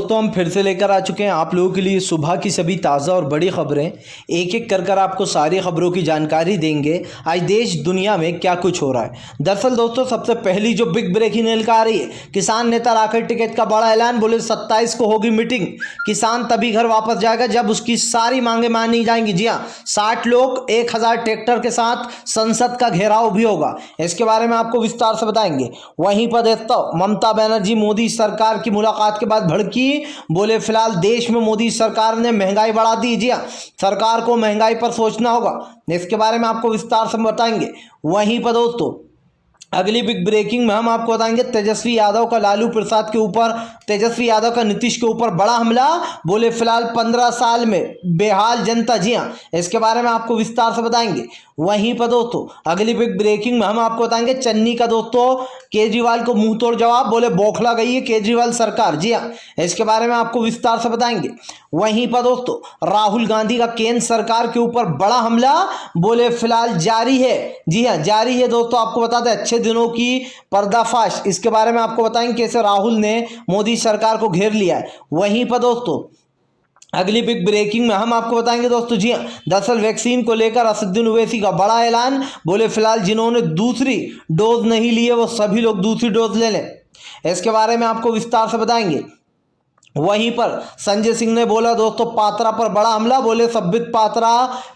तो हम फिर से लेकर आ चुके हैं आप लोगों के लिए सुबह की सभी ताज़ा और बड़ी खबरें। एक एक कर आपको सारी खबरों की जानकारी देंगे आज देश दुनिया में क्या कुछ हो रहा है। दरअसल दोस्तों सबसे पहली जो बिग ब्रेकिंग न्यूज़ आ रही है, किसान नेता राकेश टिकैत का बड़ा ऐलान। बोले 27 को होगी मीटिंग, किसान तभी घर वापस जाएगा जब उसकी सारी मांगे मानी जाएंगी। जी हाँ, 60 लोग 1000 ट्रैक्टर के साथ संसद का घेराव भी होगा। इसके बारे में आपको विस्तार से बताएंगे। वहीं पर दोस्तों ममता बनर्जी मोदी सरकार की मुलाकात के बाद भड़की। बोले फिलहाल देश में मोदी सरकार ने महंगाई बढ़ा दी। जी हाँ, सरकार को महंगाई पर सोचना होगा। इसके बारे में आपको विस्तार से बताएंगे। वहीं पर दोस्तों अगली बिग ब्रेकिंग में हम आपको बताएंगे तेजस्वी यादव का लालू प्रसाद के ऊपर, तेजस्वी यादव का नीतीश के ऊपर बड़ा हमला। बोले फिलहाल 15 साल में बेहाल जनता। जी हाँ, इसके बारे में आपको विस्तार से बताएंगे। वहीं पर दोस्तों अगली बिग ब्रेकिंग में हम आपको बताएंगे चन्नी का दोस्तों केजरीवाल को मुंह तोड़ जवाब। बोले बौखला गई है केजरीवाल सरकार। जी हाँ, इसके बारे में आपको विस्तार से बताएंगे। वहीं पर दोस्तों राहुल गांधी का केंद्र सरकार के ऊपर बड़ा हमला। बोले फिलहाल जारी है। जी हाँ, जारी है दोस्तों। आपको बता दें अच्छे दिनों की पर्दाफाश, इसके बारे में आपको बताएंगे कैसे राहुल ने मोदी सरकार को घेर लिया है। वहीं पर दोस्तों अगली बिग ब्रेकिंग में हम आपको बताएंगे दोस्तों, जी हाँ, दरअसल वैक्सीन को लेकर असदुद्दीन ओवैसी का बड़ा ऐलान। बोले फिलहाल जिन्होंने दूसरी डोज नहीं ली है वो सभी लोग दूसरी डोज ले लें। इसके बारे में आपको विस्तार से बताएंगे। वहीं पर संजय सिंह ने बोला दोस्तों पात्रा पर बड़ा हमला। बोले संबित पात्रा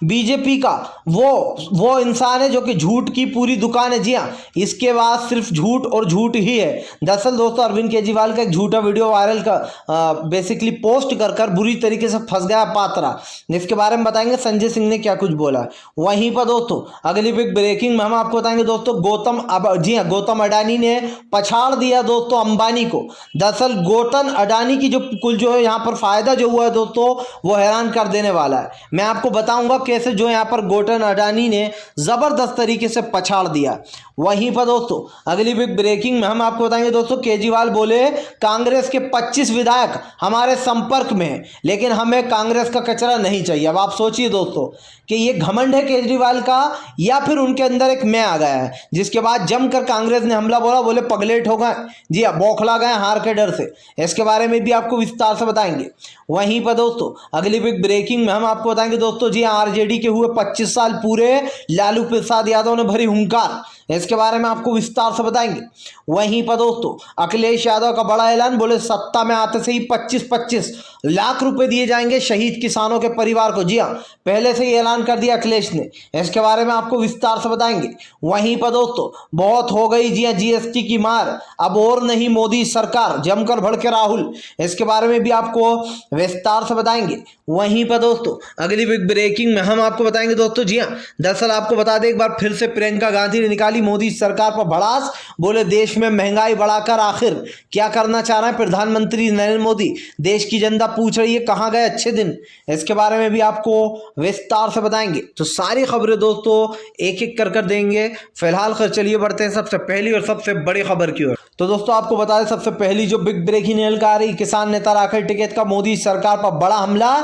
बीजेपी का वो इंसान है जो कि झूठ की पूरी दुकान है। जी हाँ, इसके बाद सिर्फ झूठ और झूठ ही है। दरअसल दोस्तों अरविंद केजरीवाल का एक झूठा वीडियो वायरल का बेसिकली पोस्ट कर बुरी तरीके से फंस गया पात्रा। इसके बारे में बताएंगे संजय सिंह ने क्या कुछ बोला। वहीं पर दोस्तों अगली बिग ब्रेकिंग में हम आपको बताएंगे दोस्तों गौतम अडानी ने पछाड़ दिया दोस्तों अंबानी को। दरअसल गौतम अडानी की कुल जो है यहाँ पर फायदा जो हुआ है दोस्तों वो हैरान कर देने वाला है। मैं आपको बताऊंगा कैसे जो यहाँ पर गौतम अडानी ने जबरदस्त तरीके से पछाड़ दिया। वहीं पर दोस्तों अगली बिग ब्रेकिंग में हम आपको बताएंगे दोस्तों केजरीवाल बोले कांग्रेस के 25 विधायक हमारे संपर्क में हैं, लेकिन हमें कांग्रेस का कचरा नहीं चाहिए। अब आप सोचिए दोस्तों कि ये घमंड है केजरीवाल का या फिर उनके अंदर एक मैं आ गया है, जिसके बाद जमकर कांग्रेस ने हमला बोला। बोले पगलेट हो गए। जी हाँ, बौखला गए हार के डर से। इसके बारे में भी आपको विस्तार से बताएंगे। वहीं पर दोस्तों अगली बिग ब्रेकिंग में हम आपको बताएंगे दोस्तों, जी हाँ, आरजेडी के हुए 25 साल पूरे, लालू प्रसाद यादव ने भरी हुंकार। इसके बारे में आपको विस्तार से बताएंगे। वहीं पर दोस्तों अखिलेश यादव का बड़ा ऐलान। बोले सत्ता में आते से ही 25-25 लाख रुपए दिए जाएंगे शहीद किसानों के परिवार को। जी हाँ, पहले से ही ऐलान कर दिया अखिलेश ने। इसके बारे में आपको विस्तार से बताएंगे। वहीं पर दोस्तों बहुत हो गई जी हाँ जीएसटी की मार, अब और नहीं मोदी सरकार, जमकर भड़के राहुल। इसके बारे में भी आपको विस्तार से बताएंगे। वहीं पर दोस्तों अगली बिग ब्रेकिंग में हम आपको बताएंगे दोस्तों, जी हाँ, दरअसल आपको बता दें एक बार फिर से प्रियंका गांधी ने निकाली मोदी सरकार पर भड़ास। बोले देश में महंगाई बढ़ाकर आखिर क्या करना चाह रहे हैं प्रधानमंत्री नरेंद्र मोदी। देश की जनता पूछ रही है कहां गए अच्छे दिन। इसके बारे में भी आपको विस्तार से बताएंगे। तो सारी खबरें दोस्तों एक एक कर देंगे। फिलहाल चलिए बढ़ते हैं सबसे पहली और सबसे बड़ी खबर की ओर। तो दोस्तों आपको बता दें सबसे पहली जो बिग ब्रेकिंग न्यूज़ आ रही, किसान नेता राकेश टिकैत का मोदी सरकार पर बड़ा हमला।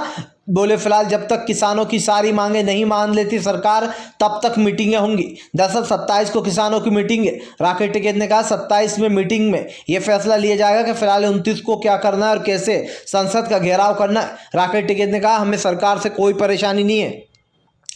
बोले फिलहाल जब तक किसानों की सारी मांगे नहीं मान लेती सरकार तब तक मीटिंगें होंगी। दरअसल 27 को किसानों की मीटिंग है। राकेश टिकैत ने कहा 27 में मीटिंग में यह फैसला लिया जाएगा कि फिलहाल 29 को क्या करना है और कैसे संसद का घेराव करना है। राकेश टिकैत ने कहा हमें सरकार से कोई परेशानी नहीं है,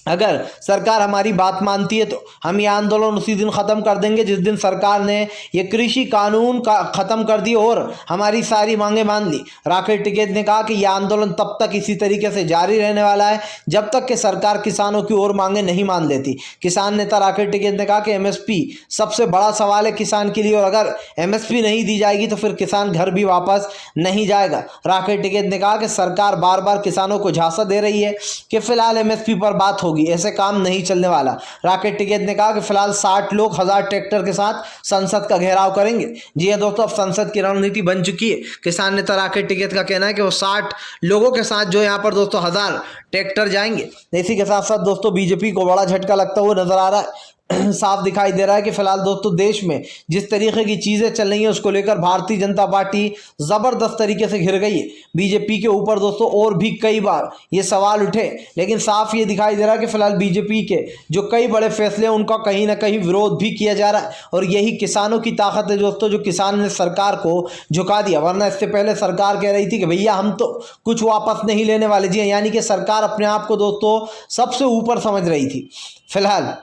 अगर सरकार हमारी बात मानती है तो हम ये आंदोलन उसी दिन ख़त्म कर देंगे जिस दिन सरकार ने ये कृषि कानून का ख़त्म कर दिया और हमारी सारी मांगे मान ली। राकेश टिकैत ने कहा कि यह आंदोलन तब तक इसी तरीके से जारी रहने वाला है जब तक कि सरकार किसानों की और मांगे नहीं मान लेती। किसान नेता राकेश टिकैत ने कहा कि एमएसपी सबसे बड़ा सवाल है किसान के लिए, और अगर एमएसपी नहीं दी जाएगी तो फिर किसान घर भी वापस नहीं जाएगा। राकेश टिकैत ने कहा कि सरकार बार बार किसानों को झांसा दे रही है कि फिलहाल एमएसपी पर बात होगी, ऐसे काम नहीं चलने वाला। राकेश टिकैत ने कहा कि फिलहाल 60 लोग 1000 ट्रैक्टर के साथ संसद का घेराव करेंगे। जी हां दोस्तों, अब संसद की रणनीति बन चुकी है। किसान नेता राकेश टिकैत का कहना है कि वो 60 लोगों के साथ जो यहाँ पर दोस्तों 1000 ट्रैक्टर जाएंगे। इसी के साथ साथ दोस्तों बीजेपी को बड़ा झटका लगता हुआ नजर आ रहा है। साफ दिखाई दे रहा है कि फिलहाल दोस्तों देश में जिस तरीके की चीज़ें चल रही हैं उसको लेकर भारतीय जनता पार्टी ज़बरदस्त तरीके से घिर गई है बीजेपी के ऊपर दोस्तों। और भी कई बार ये सवाल उठे, लेकिन साफ ये दिखाई दे रहा है कि फिलहाल बीजेपी के जो कई बड़े फैसले हैं उनका कहीं ना कहीं विरोध भी किया जा रहा है। और यही किसानों की ताकत है दोस्तों, जो किसान ने सरकार को झुका दिया। वरना इससे पहले सरकार कह रही थी कि भैया हम तो कुछ वापस नहीं लेने वाले जी, यानी कि सरकार अपने आप को दोस्तों सबसे ऊपर समझ रही थी फिलहाल।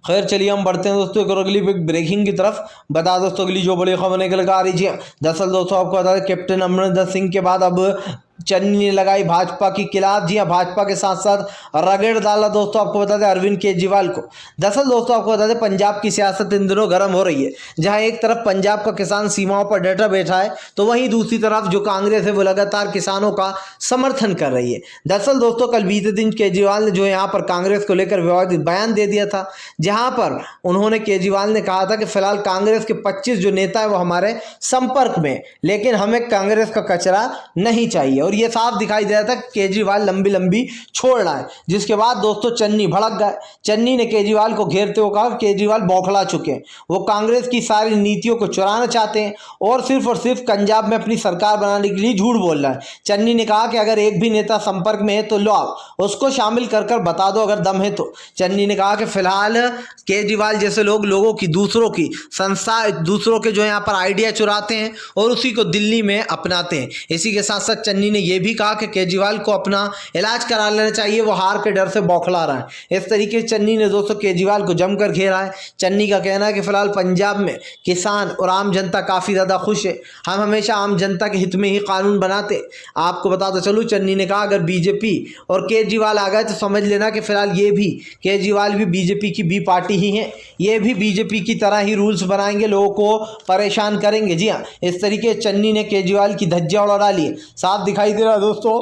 खैर चलिए हम बढ़ते हैं दोस्तों एक और अगली ब्रेकिंग की तरफ। बता दोस्तों अगली जो बड़ी खबर निकल कर आ रही है, दरअसल दोस्तों आपको बता दें कैप्टन अमरिंदर सिंह के बाद अब चन्नी ने लगाई भाजपा की किलाफ। जी हाँ, भाजपा के साथ साथ रगड़ डाला दोस्तों आपको बता दें अरविंद केजरीवाल को। दरअसल दोस्तों आपको बता दें पंजाब की सियासत इन दिनों गर्म हो रही है, जहां एक तरफ पंजाब का किसान सीमाओं पर डटा बैठा है, तो वहीं दूसरी तरफ जो कांग्रेस है वो लगातार किसानों का समर्थन कर रही है। दरअसल दोस्तों कल बीते दिन केजरीवाल ने जो यहाँ पर कांग्रेस को लेकर विवादित बयान दे दिया था, जहां पर उन्होंने केजरीवाल ने कहा था कि फिलहाल कांग्रेस के 25 जो नेता है वो हमारे संपर्क में, लेकिन हमें कांग्रेस का कचरा नहीं चाहिए। और ये साफ दिखाई दे रहा था केजरीवाल लंबी लंबी छोड़ रहा है, जिसके बाद दोस्तों चन्नी भड़क गए। चन्नी ने केजरीवाल को घेरते हुए कहा केजरीवाल बौखला चुके हैं, वो कांग्रेस की सारी नीतियों को चुराना चाहते हैं और सिर्फ पंजाब में अपनी सरकार बनाने के लिए झूठ बोल रहा है। चन्नी ने कहा कि अगर एक भी नेता संपर्क में है तो लो आओ उसको शामिल कर बता दो अगर दम है तो। चन्नी ने कहा कि फिलहाल केजरीवाल जैसे लोगों की दूसरों की संस्था दूसरों के जो यहाँ पर आइडिया चुराते हैं और उसी को दिल्ली में अपनाते हैं। इसी के साथ साथ चन्नी ने यह भी कहा कि केजरीवाल को अपना इलाज करा लेना चाहिए, वो हार के डर से बौखला रहा है। इस तरीके से चन्नी ने दोस्तों केजरीवाल को जमकर घेरा है। चन्नी का कहना है कि फिलहाल पंजाब में किसान और आम जनता काफ़ी ज़्यादा खुश है, हम हमेशा आम जनता के हित में ही कानून बनाते। आपको बताता चलूँ चन्नी ने कहा अगर बीजेपी और केजरीवाल आ गए तो समझ लेना कि फिलहाल ये भी केजरीवाल भी बीजेपी की बी पार्टी ही है, ये भी बीजेपी की तरह ही रूल्स बनाएंगे, लोगों को परेशान करेंगे। जी हाँ, इस तरीके चन्नी ने केजरीवाल की धज्जियां उड़ा डाली है। साफ दिखाई दे रहा है दोस्तों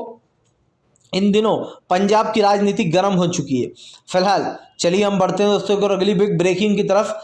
इन दिनों पंजाब की राजनीति गर्म हो चुकी है फिलहाल। चलिए हम बढ़ते हैं दोस्तों और अगली बिग ब्रेकिंग की तरफ।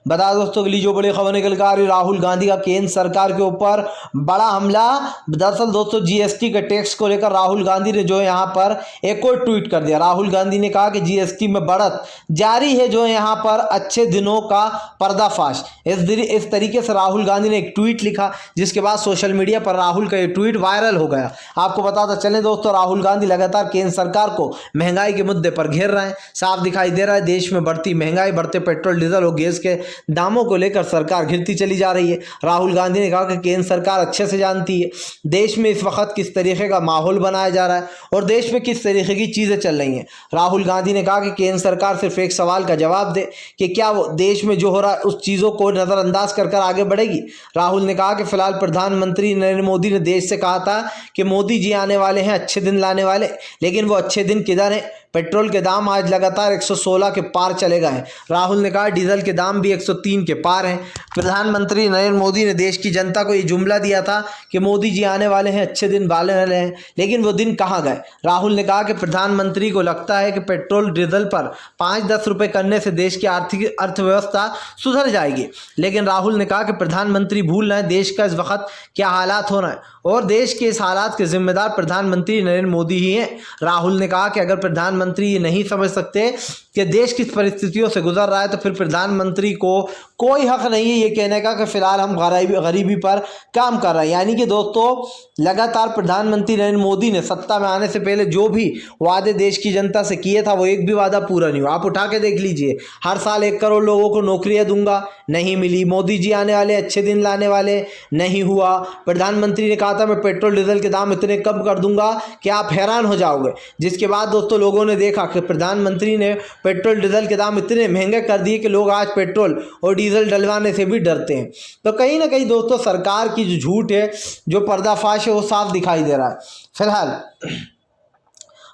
बता दोस्तों अगली जो बड़ी खबर निकल कर आ रही, राहुल गांधी का केंद्र सरकार के ऊपर बड़ा हमला। दरअसल दोस्तों जीएसटी के टैक्स को लेकर राहुल गांधी ने जो यहाँ पर एक और ट्वीट कर दिया। राहुल गांधी ने कहा कि जीएसटी में बढ़त जारी है, जो यहाँ पर अच्छे दिनों का पर्दाफाश। इस तरीके से राहुल गांधी ने एक ट्वीट लिखा, जिसके बाद सोशल मीडिया पर राहुल का ये ट्वीट वायरल हो गया। आपको बताता चले दोस्तों राहुल गांधी लगातार केंद्र सरकार को महंगाई के मुद्दे पर घेर रहे हैं। साफ दिखाई दे रहा है देश में बढ़ती महंगाई, बढ़ते पेट्रोल डीजल और गैस के दामों को लेकर सरकार घिरती चली जा रही है। राहुल गांधी ने कहा कि केंद्र सरकार अच्छे से जानती है देश में इस वक्त किस तरीके का माहौल बनाया जा रहा है और देश में किस तरीके की चीज़ें चल रही हैं। राहुल गांधी ने कहा कि केंद्र सरकार सिर्फ एक सवाल का जवाब दे कि क्या वो देश में जो हो रहा है उस चीज़ों को नज़रअंदाज कर आगे बढ़ेगी। राहुल ने कहा कि फिलहाल प्रधानमंत्री नरेंद्र मोदी ने देश से कहा था कि मोदी जी आने वाले हैं अच्छे दिन लाने वाले, लेकिन वो अच्छे दिन किधर हैं। पेट्रोल के दाम आज लगातार 116 के पार चले गए हैं। राहुल ने कहा डीजल के दाम भी 103 के पार हैं। प्रधानमंत्री नरेंद्र मोदी ने देश की जनता को ये जुमला दिया था कि मोदी जी आने वाले हैं अच्छे दिन वाले हैं, लेकिन वो दिन कहाँ गए। राहुल ने कहा कि प्रधानमंत्री को लगता है कि पेट्रोल डीजल पर 5-10 रुपये करने से देश की आर्थिक अर्थव्यवस्था सुधर जाएगी, लेकिन राहुल ने कहा कि प्रधानमंत्री भूल रहे हैं देश का इस वक्त क्या हालात हो रहा है और देश के इस हालात के जिम्मेदार प्रधानमंत्री नरेंद्र मोदी ही हैं। राहुल ने कहा कि अगर प्रधानमंत्री ये नहीं समझ सकते कि देश किस परिस्थितियों से गुजर रहा है तो फिर प्रधानमंत्री को कोई हक नहीं है ये कहने का कि फिलहाल हम गरीबी पर काम कर रहे हैं। यानी कि दोस्तों लगातार प्रधानमंत्री नरेंद्र मोदी ने सत्ता में आने से पहले जो भी वादे देश की जनता से किए था वो एक भी वादा पूरा नहीं हुआ। आप उठा के देख लीजिए, हर साल 1 करोड़ लोगों को नौकरियां दूंगा, नहीं मिली। मोदी जी आने वाले अच्छे दिन लाने वाले, नहीं हुआ। प्रधानमंत्री ने कहा था मैं पेट्रोल डीजल के दाम इतने कम कर दूंगा कि आप हैरान हो जाओगे, जिसके बाद दोस्तों लोगों ने देखा कि प्रधानमंत्री ने पेट्रोल डीजल के दाम इतने महंगे कर दिए कि लोग आज पेट्रोल और डीजल डलवाने से भी डरते हैं। तो कहीं ना कहीं दोस्तों सरकार की जो झूठ है, जो पर्दाफाश है, वो साफ दिखाई दे रहा है फिलहाल।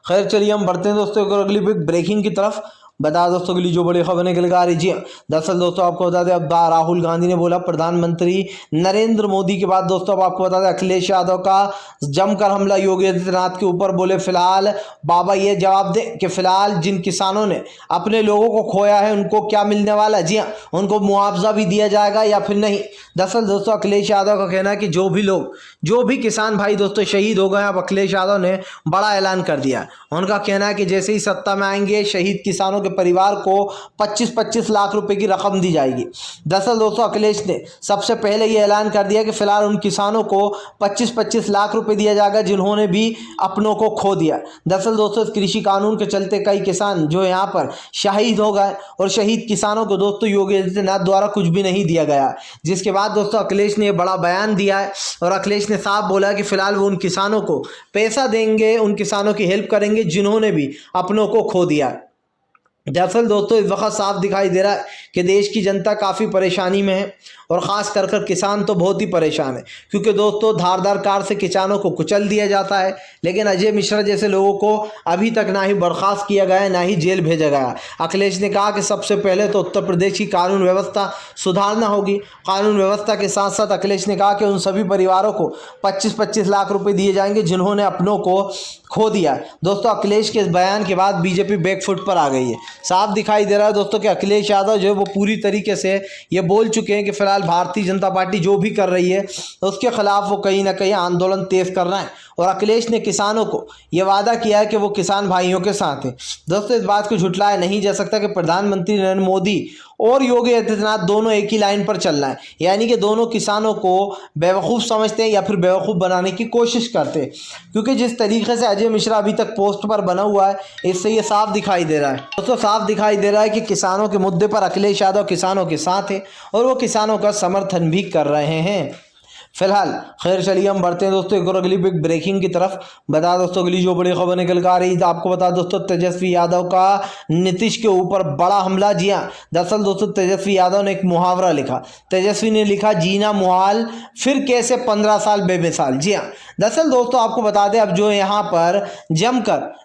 खैर चलिए हम बढ़ते हैं दोस्तों एक अगली बिग ब्रेकिंग की तरफ। बता दोस्तों के लिए जो बड़ी खबर निकल आ रही जी। दरअसल दोस्तों आपको बता दें अब राहुल गांधी ने बोला प्रधानमंत्री नरेंद्र मोदी के बाद दोस्तों अब आपको बता दें अखिलेश यादव का जमकर हमला योगी आदित्यनाथ के ऊपर। बोले फिलहाल बाबा ये जवाब दे कि फिलहाल जिन किसानों ने अपने लोगों को खोया है उनको क्या मिलने वाला है। जी हाँ, उनको मुआवजा भी दिया जाएगा या फिर नहीं। दरअसल दोस्तों अखिलेश यादव का कहना है कि जो भी किसान भाई दोस्तों शहीद हो गए, अब अखिलेश यादव ने बड़ा ऐलान कर दिया। उनका कहना है कि जैसे ही सत्ता में आएंगे शहीद किसानों के परिवार को 25-25 लाख रुपए की रकम दी जाएगी। दरअसल दोस्तों अखिलेश ने सबसे पहले ये ऐलान कर दिया कि फिलहाल उन किसानों को 25-25 लाख रुपए दिया जाएगा जिन्होंने भी अपनों को खो दिया। दरअसल दोस्तों इस कृषि कानून के चलते कई किसान जो यहाँ पर शहीद हो गए और शहीद किसानों को दोस्तों योगी आदित्यनाथ द्वारा कुछ भी नहीं दिया गया, जिसके बाद दोस्तों अखिलेश ने यह बड़ा बयान दिया है और अखिलेश ने साफ बोला कि फिलहाल वो उन किसानों को पैसा देंगे, उन किसानों की हेल्प करेंगे जिन्होंने भी अपनों को खो दिया। दरअसल दोस्तों इस वक्त साफ दिखाई दे रहा है कि देश की जनता काफ़ी परेशानी में है और ख़ास कर किसान तो बहुत ही परेशान है, क्योंकि दोस्तों धारदार कार से किसानों को कुचल दिया जाता है, लेकिन अजय मिश्रा जैसे लोगों को अभी तक ना ही बर्खास्त किया गया है ना ही जेल भेजा गया। अखिलेश ने कहा कि सबसे पहले तो उत्तर प्रदेश की कानून व्यवस्था सुधारना होगी। कानून व्यवस्था के साथ साथ अखिलेश ने कहा कि उन सभी परिवारों को 25-25 लाख रुपये दिए जाएंगे जिन्होंने अपनों को खो दिया। दोस्तों अखिलेश के इस बयान के बाद बीजेपी बैकफुट पर आ गई है। साफ दिखाई दे रहा है दोस्तों कि अखिलेश यादव जो है वो पूरी तरीके से ये बोल चुके हैं कि फिलहाल भारतीय जनता पार्टी जो भी कर रही है उसके खिलाफ वो कहीं ना कहीं आंदोलन तेज कर रहा है। और अखिलेश ने किसानों को ये वादा किया है कि वो किसान भाइयों के साथ हैं। दोस्तों इस बात को झुटलाया नहीं जा सकता कि प्रधानमंत्री नरेंद्र मोदी और योगी आदित्यनाथ दोनों एक ही लाइन पर चल रहे हैं, यानी कि दोनों किसानों को बेवकूफ़ समझते हैं या फिर बेवकूफ़ बनाने की कोशिश करते हैं, क्योंकि जिस तरीके से अजय मिश्रा अभी तक पोस्ट पर बना हुआ है इससे ये साफ दिखाई दे रहा है। दोस्तों साफ दिखाई दे रहा है कि किसानों के मुद्दे पर अखिलेश यादव किसानों के साथ है और वो किसानों का समर्थन भी कर रहे हैं। फिलहाल खैर चलिए हम बढ़ते हैं दोस्तों एक और अगली बिग ब्रेकिंग की तरफ। बता दोस्तों अगली जो बड़ी खबर निकल कर आ रही है आपको बता दोस्तों तेजस्वी यादव का नीतीश के ऊपर बड़ा हमला। जी हाँ, दरअसल दोस्तों तेजस्वी यादव ने एक मुहावरा लिखा। तेजस्वी ने लिखा जीना मुहाल फिर कैसे 15 साल बेमिसाल। जी हाँ, दरअसल दोस्तों आपको बता दें अब जो यहाँ पर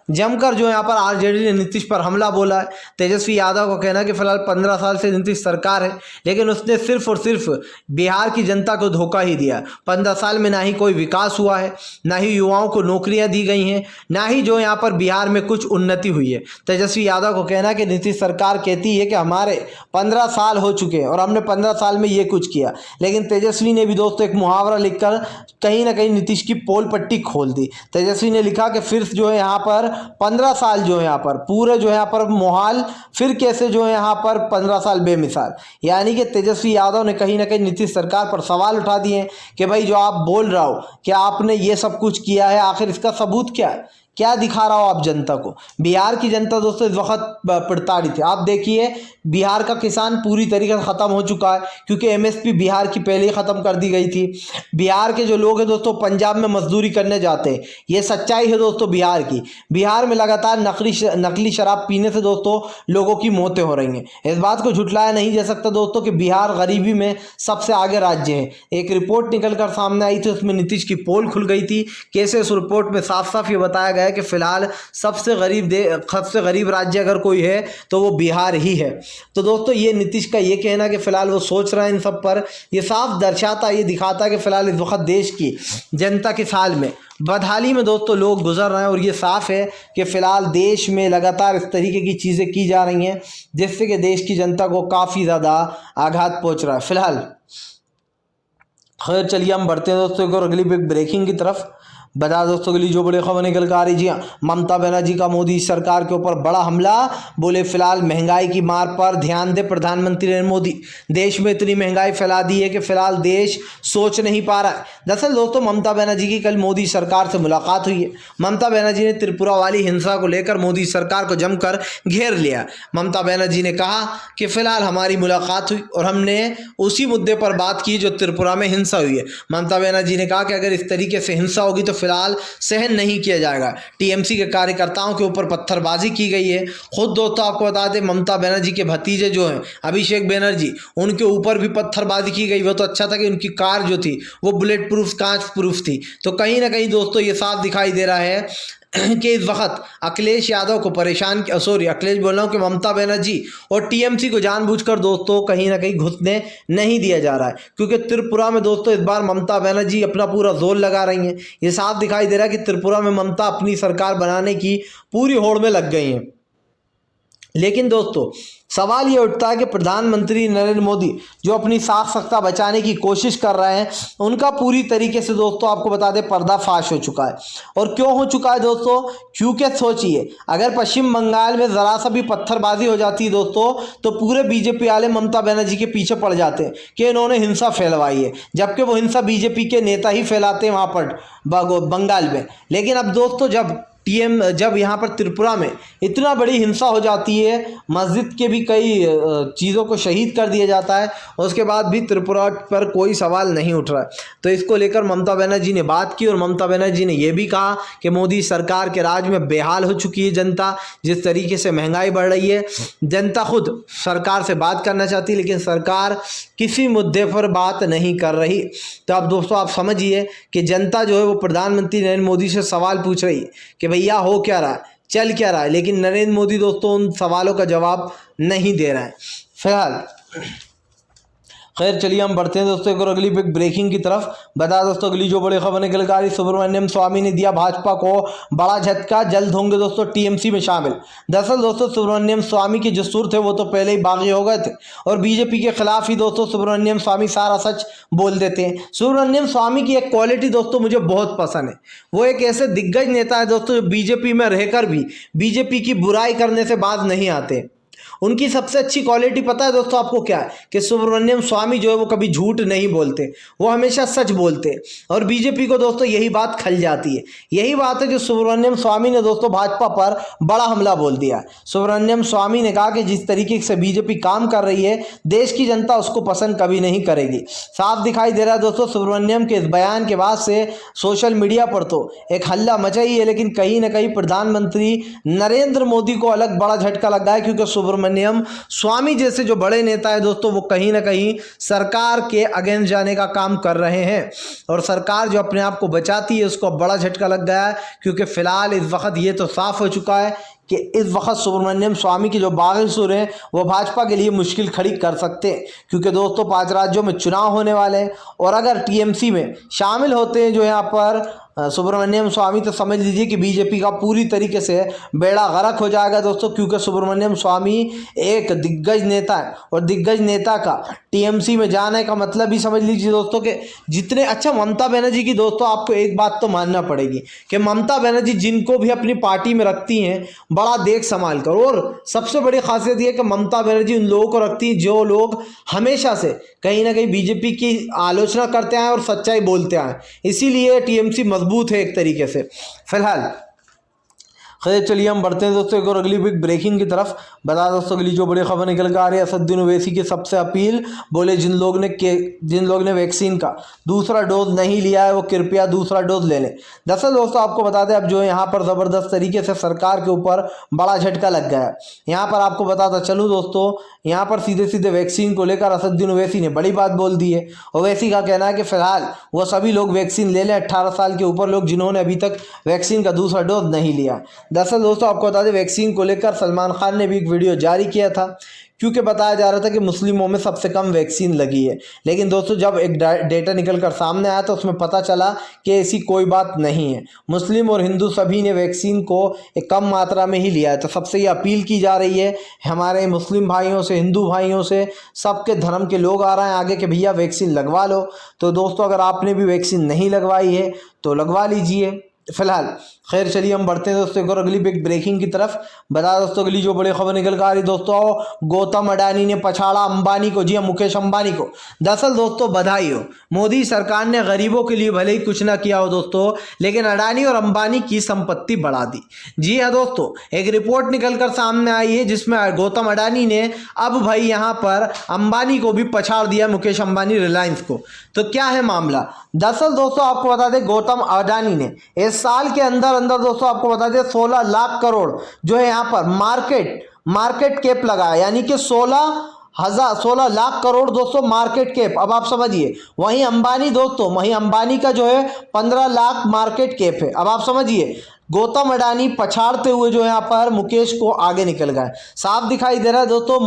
जमकर जो यहाँ पर आरजेडी ने नीतीश पर हमला बोला है। तेजस्वी यादव का कहना है कि फिलहाल 15 साल से नीतीश सरकार है, लेकिन उसने सिर्फ और सिर्फ बिहार की जनता को धोखा ही दिया। 15 साल में ना ही कोई विकास हुआ है, ना ही युवाओं को नौकरियां दी गई हैं, ना ही जो यहाँ पर बिहार में कुछ उन्नति हुई है। तेजस्वी यादव को कहना है कि नीतीश सरकार कहती है कि हमारे 15 साल हो चुके हैं और हमने 15 साल में ये कुछ किया, लेकिन तेजस्वी ने भी दोस्तों एक मुहावरा लिखकर कहीं ना कहीं नीतीश की पोल पट्टी खोल दी। तेजस्वी ने लिखा कि फिर जो है यहाँ पर 15 साल जो है यहाँ पर पूरे जो है यहाँ पर मुहाल फिर कैसे जो है यहाँ पर 15 साल बेमिसाल। यानी कि तेजस्वी यादव ने कहीं ना कहीं नीतीश सरकार पर सवाल उठा दिए कि भाई जो आप बोल रहा हो कि आपने ये सब कुछ किया है, आखिर इसका सबूत क्या है, क्या दिखा रहा हो आप जनता को। बिहार की जनता दोस्तों इस वक्त प्रताड़ित है। आप देखिए बिहार का किसान पूरी तरीके से ख़त्म हो चुका है, क्योंकि एमएसपी बिहार की पहले ही ख़त्म कर दी गई थी। बिहार के जो लोग हैं दोस्तों पंजाब में मजदूरी करने जाते हैं, ये सच्चाई है दोस्तों बिहार की। बिहार में लगातार नकली शराब पीने से दोस्तों लोगों की मौतें हो रही हैं। इस बात को झुटलाया नहीं जा सकता दोस्तों कि बिहार गरीबी में सबसे आगे राज्य है। एक रिपोर्ट निकल कर सामने आई थी, उसमें नीतीश की पोल खुल गई थी। कैसे उस रिपोर्ट में साफ साफ ये बताया गया है कि फिलहाल सबसे गरीब राज्य अगर कोई है तो वो बिहार ही है। तो दोस्तों ये नीतीश का ये कहना कि फिलहाल वो सोच रहे हैं इन सब पर, ये साफ दर्शाता, ये दिखाता है कि फिलहाल इस वक्त देश की जनता के साल में बदहाली में दोस्तों लोग गुजर रहे हैं। और ये साफ है कि फिलहाल देश में लगातार इस तरीके की चीज़ें की जा रही हैं जिससे कि देश की जनता को काफ़ी ज़्यादा आघात पहुंच रहा है। फिलहाल खैर चलिए हम बढ़ते हैं दोस्तों एक और अगली बिग ब्रेकिंग की तरफ। बता दोस्तों के लिए जो बड़ी खबर निकल कर आ रही। जी हाँ, ममता बनर्जी का मोदी सरकार के ऊपर बड़ा हमला। बोले फिलहाल महंगाई की मार पर ध्यान दे प्रधानमंत्री नरेंद्र मोदी। देश में इतनी महंगाई फैला दी है कि फिलहाल देश सोच नहीं पा रहा है। दरअसल दोस्तों ममता बनर्जी की कल मोदी सरकार से मुलाकात हुई है। ममता बनर्जी ने त्रिपुरा वाली हिंसा को लेकर मोदी सरकार को जमकर घेर लिया। ममता बनर्जी ने कहा कि फिलहाल हमारी मुलाकात हुई और हमने उसी मुद्दे पर बात की जो त्रिपुरा में हिंसा हुई है। ममता बनर्जी ने कहा कि अगर इस तरीके से हिंसा होगी तो फिलहाल सहन नहीं किया जाएगा। टीएमसी के कार्यकर्ताओं के ऊपर पत्थरबाजी की गई है। खुद दोस्तों आपको बता दें ममता बनर्जी के भतीजे जो हैं अभिषेक बनर्जी, उनके ऊपर भी पत्थरबाजी की गई। वो तो अच्छा था कि उनकी कार जो थी वो बुलेट प्रूफ कांच प्रूफ थी। तो कहीं ना कहीं दोस्तों ये साफ दिखाई दे रहा है कि इस वक्त अखिलेश यादव को अखिलेश बोल रहा हूँ कि ममता बनर्जी और टीएमसी को जानबूझकर दोस्तों कहीं ना कहीं घुसने नहीं दिया जा रहा है, क्योंकि त्रिपुरा में दोस्तों इस बार ममता बनर्जी अपना पूरा जोर लगा रही हैं। ये साफ दिखाई दे रहा है कि त्रिपुरा में ममता अपनी सरकार बनाने की पूरी होड़ में लग गई हैं। लेकिन दोस्तों सवाल ये उठता है कि प्रधानमंत्री नरेंद्र मोदी जो अपनी साख सत्ता बचाने की कोशिश कर रहे हैं, उनका पूरी तरीके से दोस्तों आपको बता दें पर्दाफाश हो चुका है। और क्यों हो चुका है दोस्तों? क्योंकि सोचिए, अगर पश्चिम बंगाल में ज़रा सा भी पत्थरबाजी हो जाती है दोस्तों, तो पूरे बीजेपी वाले ममता बनर्जी के पीछे पड़ जाते हैं कि इन्होंने हिंसा फैलवाई है, जबकि वो हिंसा बीजेपी के नेता ही फैलाते हैं वहाँ पर बंगाल में। लेकिन अब दोस्तों जब यहाँ पर त्रिपुरा में इतना बड़ी हिंसा हो जाती है, मस्जिद के भी कई चीज़ों को शहीद कर दिया जाता है, उसके बाद भी त्रिपुरा पर कोई सवाल नहीं उठ रहा है। तो इसको लेकर ममता बनर्जी ने बात की और ममता बनर्जी ने यह भी कहा कि मोदी सरकार के राज में बेहाल हो चुकी है जनता। जिस तरीके से महंगाई बढ़ रही है, जनता खुद सरकार से बात करना चाहती है, लेकिन सरकार किसी मुद्दे पर बात नहीं कर रही। तो अब दोस्तों आप समझिए कि जनता जो है वो प्रधानमंत्री नरेंद्र मोदी से सवाल पूछ रही है कि भैया हो क्या रहा है, चल क्या रहा है, लेकिन नरेंद्र मोदी दोस्तों उन सवालों का जवाब नहीं दे रहा है फिलहाल। खैर चलिए हम बढ़ते हैं दोस्तों एक और अगली बिग ब्रेकिंग की तरफ। बता दोस्तों अगली जो बड़ी खबर निकल कर आ रही, सुब्रमण्यम स्वामी ने दिया भाजपा को बड़ा झटका, जल्द होंगे दोस्तों टीएमसी में शामिल। दरअसल दोस्तों सुब्रमण्यम स्वामी के जो सुर थे वो तो पहले ही बागी हो गए थे और बीजेपी के खिलाफ ही दोस्तों सुब्रमण्यम स्वामी सारा सच बोल देते हैं। सुब्रमण्यम स्वामी की एक क्वालिटी दोस्तों मुझे बहुत पसंद है, वो एक ऐसे दिग्गज नेता है दोस्तों जो बीजेपी में रहकर भी बीजेपी की बुराई करने से बाज नहीं आते। उनकी सबसे अच्छी क्वालिटी पता है दोस्तों आपको क्या है? कि सुब्रमण्यम स्वामी जो है वो कभी झूठ नहीं बोलते, वो हमेशा सच बोलते हैं और बीजेपी को दोस्तों यही बात खल जाती है। यही बात है जो सुब्रमण्यम स्वामी ने दोस्तों भाजपा पर बड़ा हमला बोल दिया। सुब्रमण्यम स्वामी ने कहा कि जिस तरीके से बीजेपी काम कर रही है, देश की जनता उसको पसंद कभी नहीं करेगी। साफ दिखाई दे रहा है दोस्तों सुब्रमण्यम के इस बयान के बाद से सोशल मीडिया पर तो एक हल्ला मचा ही है, लेकिन कहीं ना कहीं प्रधानमंत्री नरेंद्र मोदी को अलग बड़ा झटका लगा है, क्योंकि सुब्रमण्यम स्वामी जैसे जो बड़े नेता है दोस्तों वो कहीं ना कहीं सरकार के अगेंस्ट जाने का काम कर रहे हैं और सरकार जो अपने आप को बचाती है उसको बड़ा झटका लग गया है। क्योंकि फिलहाल इस वक्त ये तो साफ हो चुका है कि इस वक्त सुब्रमण्यम स्वामी की जो बागी सुर हैं वो भाजपा के लिए मुश्किल खड़ी कर सकते हैं, क्योंकि दोस्तों 5 राज्यों में चुनाव होने वाले हैं और अगर टीएमसी में शामिल होते हैं जो यहाँ पर सुब्रमण्यम स्वामी, तो समझ लीजिए कि बीजेपी का पूरी तरीके से बेड़ा गर्क हो जाएगा दोस्तों। क्योंकि सुब्रमण्यम स्वामी एक दिग्गज नेता है और दिग्गज नेता का टीएमसी में जाने का मतलब भी समझ लीजिए दोस्तों कि जितने अच्छा ममता बनर्जी की दोस्तों आपको एक बात तो मानना पड़ेगी कि ममता बनर्जी जिनको भी अपनी पार्टी में रखती हैं बड़ा देख संभाल कर, और सबसे बड़ी खासियत यह कि ममता बनर्जी उन लोगों को रखती है जो लोग हमेशा से कहीं ना कहीं बीजेपी की आलोचना करते आए और सच्चाई बोलते आए, इसीलिए टीएमसी मजबूत है एक तरीके से फिलहाल। खैर चलिए हम बढ़ते हैं दोस्तों एक और अगली बिग ब्रेकिंग की तरफ। बता दोस्तों अगली जो बड़ी खबर निकल कर आ रही है, असदुद्दीन ओवैसी की सबसे अपील, बोले जिन लोग ने वैक्सीन का दूसरा डोज नहीं लिया है वो कृपया दूसरा डोज ले लें। दरअसल दोस्तों आपको बता दें अब जो यहाँ पर ज़बरदस्त तरीके से सरकार के ऊपर बड़ा झटका लग गया है। यहाँ पर आपको बताता चलूँ दोस्तों, यहाँ पर सीधे सीधे वैक्सीन को लेकर असदुद्दीन ओवैसी ने बड़ी बात बोल दी है। ओवैसी का कहना है कि फिलहाल वो सभी लोग वैक्सीन ले लें 18 साल के ऊपर लोग जिन्होंने अभी तक वैक्सीन का दूसरा डोज नहीं लिया। दरअसल दोस्तों आपको बता दें वैक्सीन को लेकर सलमान खान ने भी एक वीडियो जारी किया था, क्योंकि बताया जा रहा था कि मुस्लिमों में सबसे कम वैक्सीन लगी है। लेकिन दोस्तों जब एक डेटा निकल कर सामने आया तो उसमें पता चला कि ऐसी कोई बात नहीं है, मुस्लिम और हिंदू सभी ने वैक्सीन को एक कम मात्रा में ही लिया है। तो सबसे ये अपील की जा रही है हमारे मुस्लिम भाइयों से, हिंदू भाइयों से, सबके धर्म के लोग आ रहे हैं आगे कि भैया वैक्सीन लगवा लो। तो दोस्तों अगर आपने भी वैक्सीन नहीं लगवाई है तो लगवा लीजिए फिलहाल। खैर चलिए हम बढ़ते हैं दोस्तों एक और अगली बिग ब्रेकिंग की तरफ। बता दोस्तों अगली जो बड़ी खबर निकल कर आ रही दोस्तों, गौतम अडानी ने पछाड़ा अंबानी को, जी मुकेश अंबानी को। दरअसल दोस्तों बधाई हो, मोदी सरकार ने गरीबों के लिए भले ही कुछ ना किया हो दोस्तों, लेकिन अडानी और अंबानी की संपत्ति बढ़ा दी। जी हाँ दोस्तों, एक रिपोर्ट निकल कर सामने आई है जिसमें गौतम अडानी ने अब भाई यहाँ पर अंबानी को भी पछाड़ दिया, मुकेश अंबानी रिलायंस को। तो क्या है मामला? दरअसल दोस्तों आपको बता दें गौतम अडानी ने इस साल के अंदर दोस्तों आपको बता दें 16 लाख करोड़ जो है यहाँ पर मार्केट कैप लगाया, यानी कि 16 लाख करोड़ दोस्तों मार्केट कैप। अब आप समझिए वहीं अंबानी का जो है 15 लाख मार्केट कैप है। अब आप समझिए गौतम अडानी पछाड़ते हुए जो यहाँ पर मुकेश को आगे निकल गए। साफ दिखाई दे रहा है दोस्तों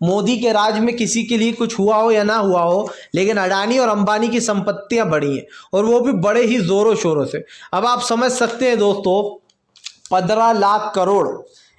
मोदी के राज में किसी के लिए कुछ हुआ हो या ना हुआ हो, लेकिन अडानी और अंबानी की संपत्तियां बढ़ी हैं और वो भी बड़े ही जोरों शोरों से। अब आप समझ सकते हैं दोस्तों 15 लाख करोड़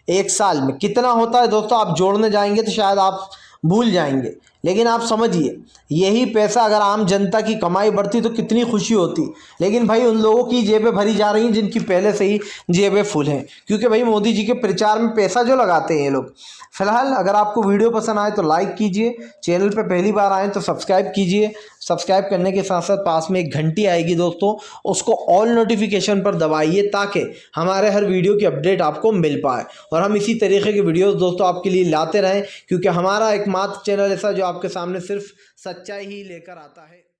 एक साल में कितना होता है दोस्तों, आप जोड़ने जाएंगे तो शायद आप भूल जाएंगे। लेकिन आप समझिए, यही पैसा अगर आम जनता की कमाई बढ़ती तो कितनी खुशी होती। लेकिन भाई उन लोगों की जेबें भरी जा रही हैं जिनकी पहले से ही जेबें फुल हैं, क्योंकि भाई मोदी जी के प्रचार में पैसा जो लगाते हैं ये लोग। फिलहाल अगर आपको वीडियो पसंद आए तो लाइक कीजिए, चैनल पे पहली बार आए तो सब्सक्राइब कीजिए। सब्सक्राइब करने के साथ साथ पास में एक घंटी आएगी दोस्तों, उसको ऑल नोटिफिकेशन पर दबाइए ताकि हमारे हर वीडियो की अपडेट आपको मिल पाए और हम इसी तरीके की वीडियोस दोस्तों आपके लिए लाते रहें, क्योंकि हमारा एकमात्र चैनल ऐसा जो आपके सामने सिर्फ सच्चाई ही लेकर आता है।